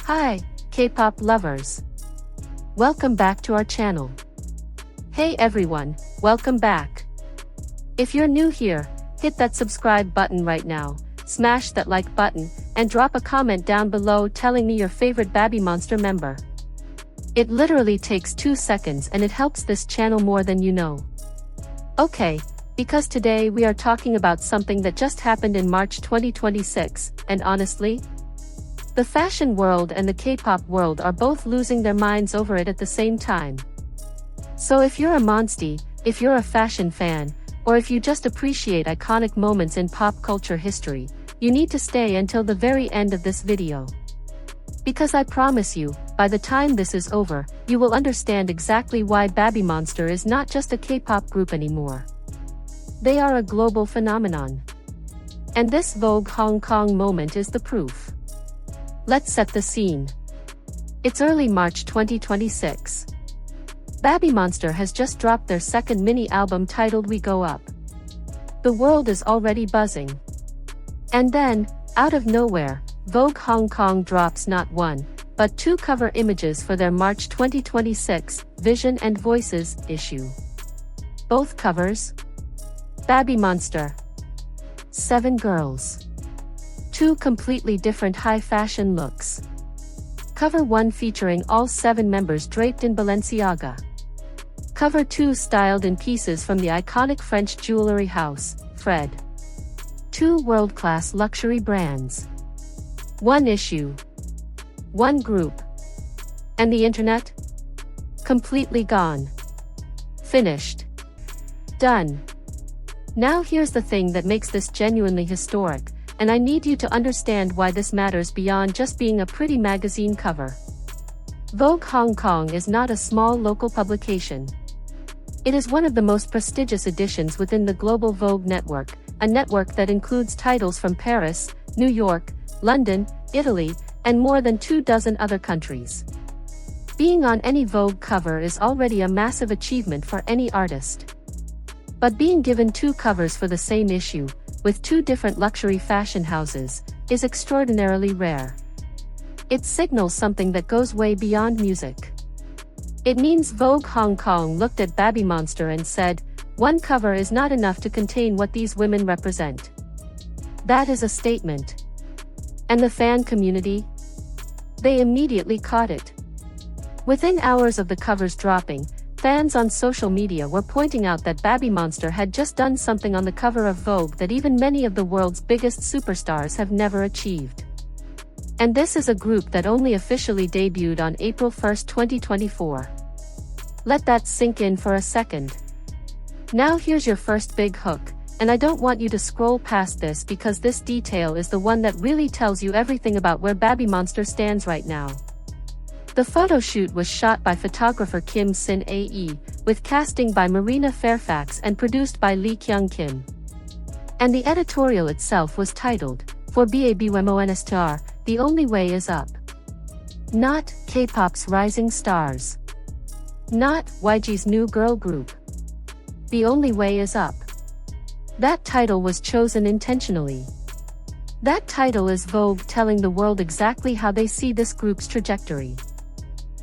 Hi, K-pop lovers. Welcome back to our channel. Hey everyone, welcome back. If you're new here, hit that subscribe button right now, smash that like button, and drop a comment down below telling me your favorite BABYMONSTER member. It literally takes 2 seconds and it helps this channel more than you know. Okay, because today we are talking about something that just happened in March 2026, and honestly, the fashion world and the K-pop world are both losing their minds over it at the same time. So if you're a monstie, if you're a fashion fan, or if you just appreciate iconic moments in pop culture history, you need to stay until the very end of this video. Because I promise you, by the time this is over, you will understand exactly why BABYMONSTER is not just a K-pop group anymore. They are a global phenomenon. And this Vogue Hong Kong moment is the proof. Let's set the scene. It's early March 2026. BABYMONSTER has just dropped their second mini-album titled We Go Up. The world is already buzzing. And then, out of nowhere, Vogue Hong Kong drops not one, but 2 cover images for their March 2026 Vision and Voices issue. Both covers? BABYMONSTER. 7 girls. 2 completely different high-fashion looks. Cover 1 featuring all 7 members draped in Balenciaga. Cover 2 styled in pieces from the iconic French jewelry house, Fred. 2 world-class luxury brands. 1 issue. 1 group. And the internet? Completely gone. Finished. Done. Now here's the thing that makes this genuinely historic, and I need you to understand why this matters beyond just being a pretty magazine cover. Vogue Hong Kong is not a small local publication. It is one of the most prestigious editions within the global Vogue network, a network that includes titles from Paris, New York, London, Italy, and more than 24 other countries. Being on any Vogue cover is already a massive achievement for any artist. But being given 2 covers for the same issue, with 2 different luxury fashion houses, is extraordinarily rare. It signals something that goes way beyond music. It means Vogue Hong Kong looked at BABYMONSTER and said, one cover is not enough to contain what these women represent. That is a statement. And the fan community? They immediately caught it. Within hours of the covers dropping, fans on social media were pointing out that BABYMONSTER had just done something on the cover of Vogue that even many of the world's biggest superstars have never achieved. And this is a group that only officially debuted on April 1, 2024. Let that sink in for a second. Now here's your first big hook, and I don't want you to scroll past this because this detail is the one that really tells you everything about where BABYMONSTER stands right now. The photo shoot was shot by photographer Kim Sin Ae, with casting by Marina Fairfax and produced by Lee Kyung Kim. And the editorial itself was titled, For BABYMONSTER, The Only Way Is Up. Not K-pop's rising stars. Not YG's new girl group. The Only Way Is Up. That title was chosen intentionally. That title is Vogue telling the world exactly how they see this group's trajectory.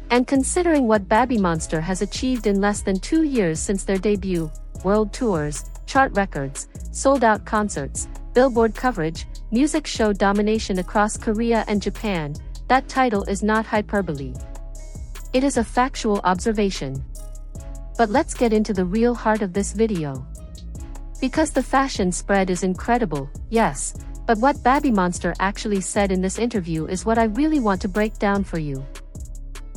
And considering what BABYMONSTER has achieved in less than 2 years since their debut, world tours, chart records, sold-out concerts, Billboard coverage, music show domination across Korea and Japan, that title is not hyperbole. It is a factual observation. But let's get into the real heart of this video. Because the fashion spread is incredible, yes, but what BABYMONSTER actually said in this interview is what I really want to break down for you.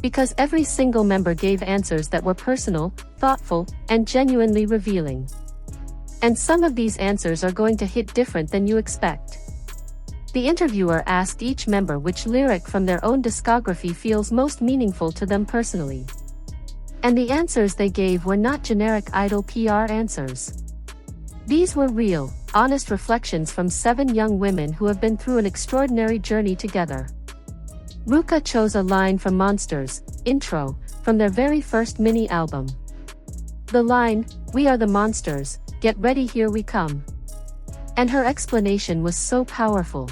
Because every single member gave answers that were personal, thoughtful, and genuinely revealing. And some of these answers are going to hit different than you expect. The interviewer asked each member which lyric from their own discography feels most meaningful to them personally. And the answers they gave were not generic idol PR answers. These were real, honest reflections from 7 young women who have been through an extraordinary journey together. Ruka chose a line from Monster's intro, from their very first mini-album. The line, "We are the monsters, get ready here we come." And her explanation was so powerful.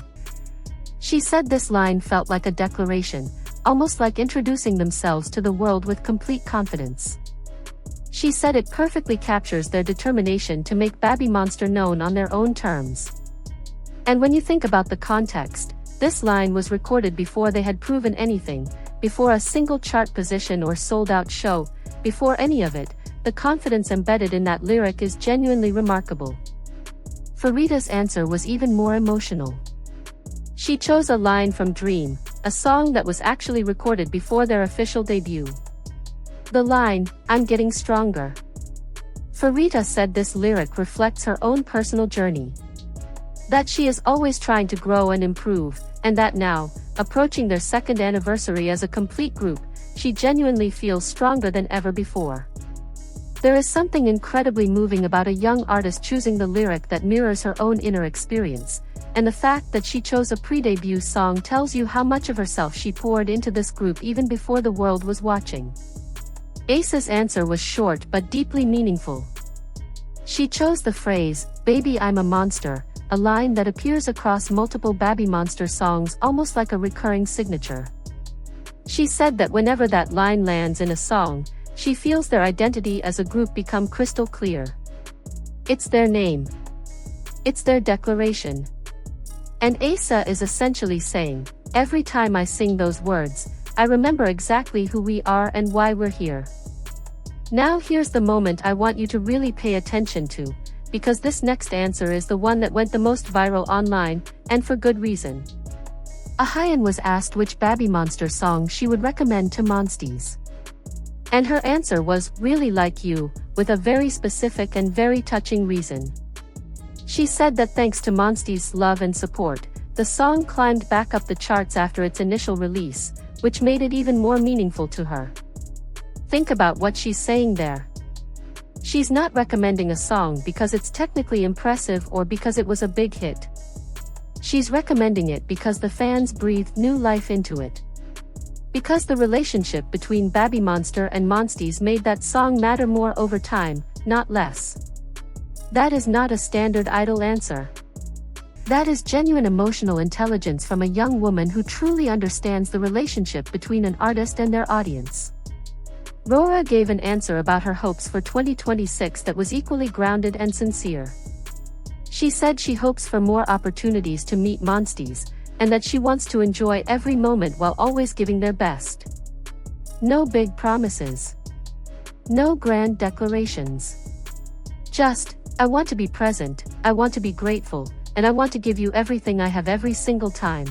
She said this line felt like a declaration, almost like introducing themselves to the world with complete confidence. She said it perfectly captures their determination to make BABYMONSTER known on their own terms. And when you think about the context, this line was recorded before they had proven anything, before a single chart position or sold-out show, before any of it. The confidence embedded in that lyric is genuinely remarkable. Farita's answer was even more emotional. She chose a line from Dream, a song that was actually recorded before their official debut. The line, "I'm getting stronger." Farita said this lyric reflects her own personal journey. That she is always trying to grow and improve, and that now, approaching their second anniversary as a complete group, she genuinely feels stronger than ever before. There is something incredibly moving about a young artist choosing the lyric that mirrors her own inner experience, and the fact that she chose a pre-debut song tells you how much of herself she poured into this group even before the world was watching. Asa's answer was short but deeply meaningful. She chose the phrase, "Baby, I'm a monster," a line that appears across multiple BABYMONSTER songs almost like a recurring signature. She said that whenever that line lands in a song, she feels their identity as a group become crystal clear. It's their name. It's their declaration. And Asa is essentially saying, every time I sing those words, I remember exactly who we are and why we're here. Now here's the moment I want you to really pay attention to, because this next answer is the one that went the most viral online, and for good reason. Ahayan was asked which BABYMONSTER song she would recommend to Monsties. And her answer was, "Really Like You," with a very specific and very touching reason. She said that thanks to Monsties' love and support, the song climbed back up the charts after its initial release, which made it even more meaningful to her. Think about what she's saying there. She's not recommending a song because it's technically impressive or because it was a big hit. She's recommending it because the fans breathed new life into it. Because the relationship between BABYMONSTER and Monsties made that song matter more over time, not less. That is not a standard idol answer. That is genuine emotional intelligence from a young woman who truly understands the relationship between an artist and their audience. Rora gave an answer about her hopes for 2026 that was equally grounded and sincere. She said she hopes for more opportunities to meet Monsties, and that she wants to enjoy every moment while always giving their best. No big promises. No grand declarations. Just, I want to be present, I want to be grateful, and I want to give you everything I have every single time.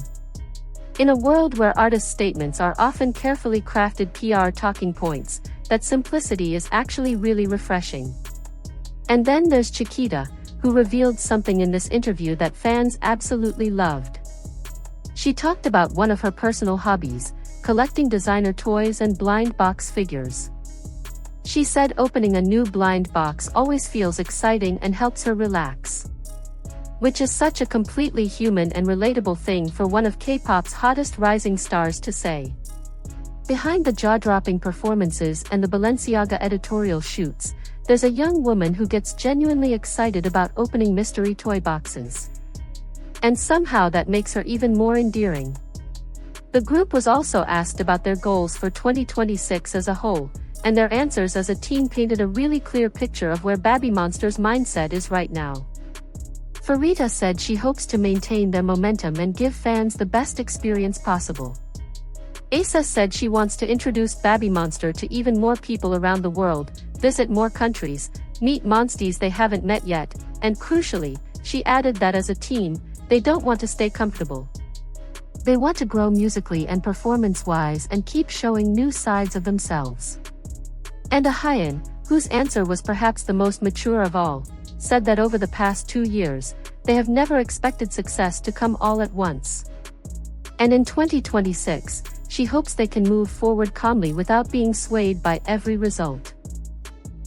In a world where artists' statements are often carefully crafted PR talking points, that simplicity is actually really refreshing. And then there's Chiquita, who revealed something in this interview that fans absolutely loved. She talked about one of her personal hobbies, collecting designer toys and blind box figures. She said opening a new blind box always feels exciting and helps her relax. Which is such a completely human and relatable thing for one of K-pop's hottest rising stars to say. Behind the jaw-dropping performances and the Balenciaga editorial shoots, there's a young woman who gets genuinely excited about opening mystery toy boxes. And somehow that makes her even more endearing. The group was also asked about their goals for 2026 as a whole, and their answers as a team painted a really clear picture of where BABYMONSTER's mindset is right now. Farita said she hopes to maintain their momentum and give fans the best experience possible. Asa said she wants to introduce BABYMONSTER to even more people around the world, visit more countries, meet Monsties they haven't met yet, and crucially, she added that as a team, they don't want to stay comfortable. They want to grow musically and performance-wise and keep showing new sides of themselves. And Ahayan, whose answer was perhaps the most mature of all, said that over the past 2 years, they have never expected success to come all at once. And in 2026, she hopes they can move forward calmly without being swayed by every result.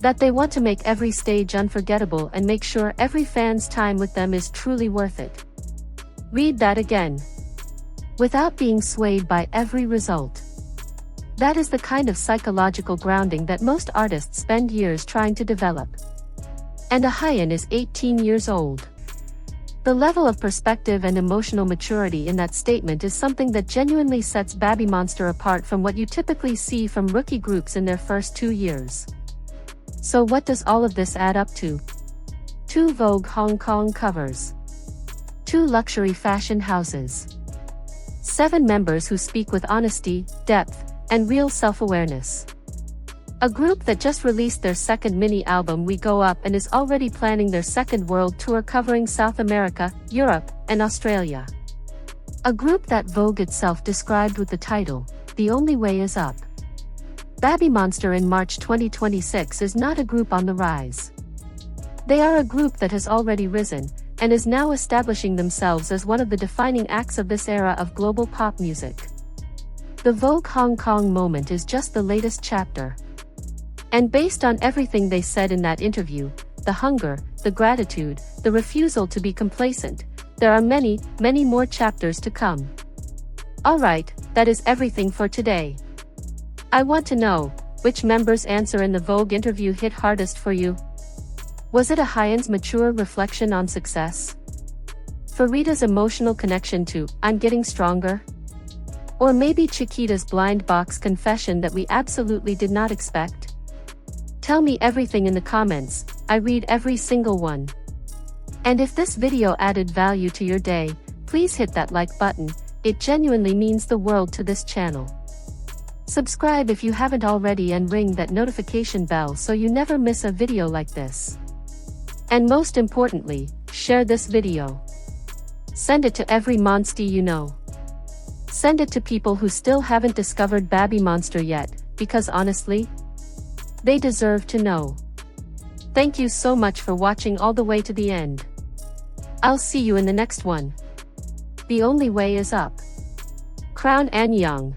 That they want to make every stage unforgettable and make sure every fan's time with them is truly worth it. Read that again. Without being swayed by every result. That is the kind of psychological grounding that most artists spend years trying to develop. And Ahayan is 18 years old. The level of perspective and emotional maturity in that statement is something that genuinely sets BABYMONSTER apart from what you typically see from rookie groups in their first 2 years. So what does all of this add up to? 2 Vogue Hong Kong covers. 2 luxury fashion houses. 7 members who speak with honesty, depth, and real self-awareness. A group that just released their second mini-album We Go Up and is already planning their second world tour covering South America, Europe, and Australia. A group that Vogue itself described with the title, The Only Way Is Up. BABYMONSTER in March 2026 is not a group on the rise. They are a group that has already risen, and is now establishing themselves as one of the defining acts of this era of global pop music. The Vogue Hong Kong moment is just the latest chapter. And based on everything they said in that interview, the hunger, the gratitude, the refusal to be complacent, there are many, many more chapters to come. Alright, that is everything for today. I want to know, which member's answer in the Vogue interview hit hardest for you? Was it a Hyen's mature reflection on success? Farita's emotional connection to, I'm getting stronger? Or maybe Chiquita's blind box confession that we absolutely did not expect? Tell me everything in the comments, I read every single one. And if this video added value to your day, please hit that like button, it genuinely means the world to this channel. Subscribe if you haven't already and ring that notification bell so you never miss a video like this. And most importantly, share this video. Send it to every monstie you know. Send it to people who still haven't discovered BABYMONSTER yet, because honestly, they deserve to know. Thank you so much for watching all the way to the end. I'll see you in the next one. The Only Way Is Up. Crown An Young.